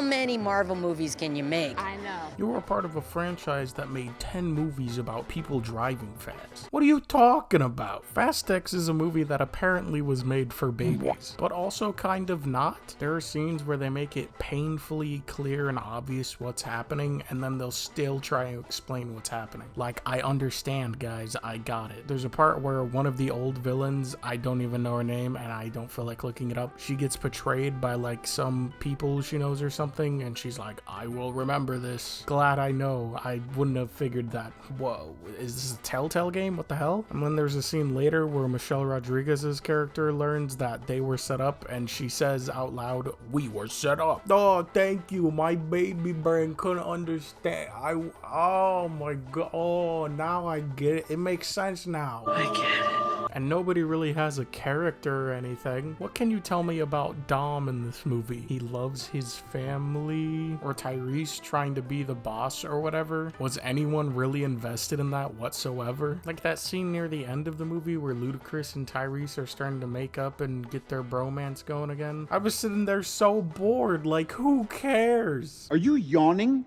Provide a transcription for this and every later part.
many Marvel movies can you make? I know. You were a part of a franchise that made 10 movies about people driving fast. What are you talking about? Fast X is a movie that apparently was made for babies, but also kind of not. There are scenes where they make it painfully clear and obvious what's happening, and then they'll still try to explain what's happening. Like, I understand, guys, I got it. There's a part where one of the old villains, I don't even know her name, and I don't feel like looking it up, she gets betrayed by like some people she knows or something, and she's like, I will remember this. Glad I know. I wouldn't have figured that. Whoa, is this a Telltale game? What the hell? And then there's a scene later where Michelle Rodriguez's character learns that they were set up, and she says out loud, we were set up. Oh, thank you. My baby brain couldn't understand. Oh my god. Oh, now I get it. It makes sense now. I get it. And nobody really has a character or anything. What can you tell me about Dom in this movie? He loves his family? Or Tyrese trying to be the boss or whatever? Was anyone really invested in that whatsoever? Like that scene near the end of the movie where Ludacris and Tyrese are starting to make up and get their bromance going again. I was sitting there so bored, like who cares? Are you yawning?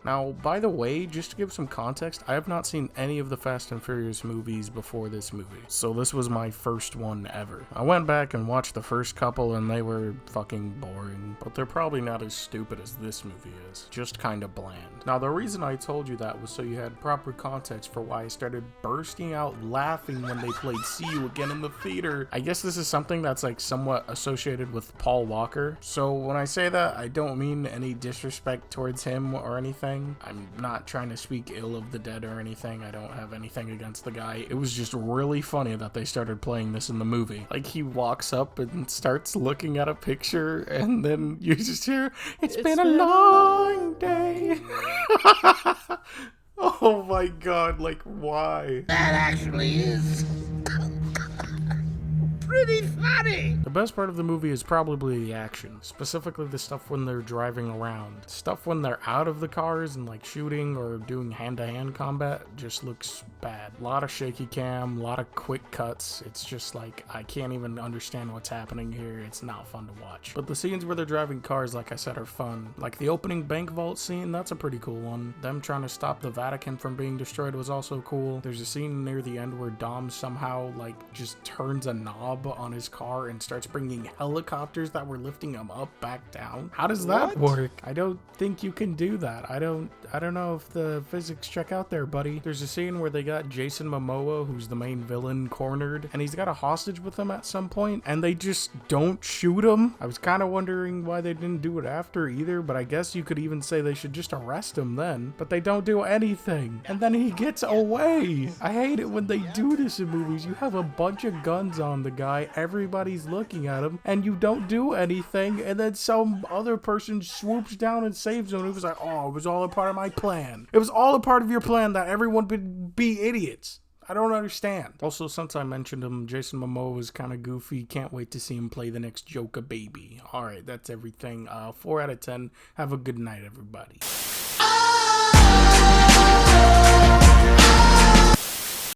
Now, by the way, just to give some context, I have not seen any of the Fast and Furious movies before this movie, so this was my first one ever. I went back and watched the first couple and they were fucking boring, but they're probably not as stupid as this movie is, just kind of bland. Now, the reason I told you that was so you had proper context for why I started bursting out laughing when they played See You Again in the theater. I guess this is something that's like somewhat associated with Paul Walker, so when I say that, I don't mean any disrespect towards him or anything. I'm not trying to speak ill of the dead or anything. I don't have anything against the guy. It was just really funny that they started playing this in the movie. Like, he walks up and starts looking at a picture, and then you just hear, it's been a long day. Oh my god, like, why? That actually is pretty funny. The best part of the movie is probably the action, specifically the stuff when they're driving around. Stuff when they're out of the cars and like shooting or doing hand-to-hand combat just looks bad. A lot of shaky cam, a lot of quick cuts. It's just like, I can't even understand what's happening here. It's not fun to watch. But the scenes where they're driving cars, like I said, are fun. Like the opening bank vault scene, that's a pretty cool one. Them trying to stop the Vatican from being destroyed was also cool. There's a scene near the end where Dom somehow like just turns a knob on his car and starts bringing helicopters that were lifting him up back down. How does that work? I don't think you can do that. I don't know if the physics check out there, buddy. There's a scene where they got Jason Momoa, who's the main villain, cornered, and he's got a hostage with him at some point, and they just don't shoot him. I was kind of wondering why they didn't do it after either, but I guess you could even say they should just arrest him then. But they don't do anything, and then he gets away. I hate it when they do this in movies. You have a bunch of guns on the guy, everybody's looking at him, and you don't do anything, and then some other person swoops down and saves him. It was like, oh, it was all a part of my plan. It was all a part of your plan that everyone would be idiots. I don't understand. Also, since I mentioned him, Jason Momoa was kind of goofy. Can't wait to see him play the next Joker baby. Alright, that's everything. 4 out of 10. Have a good night, everybody.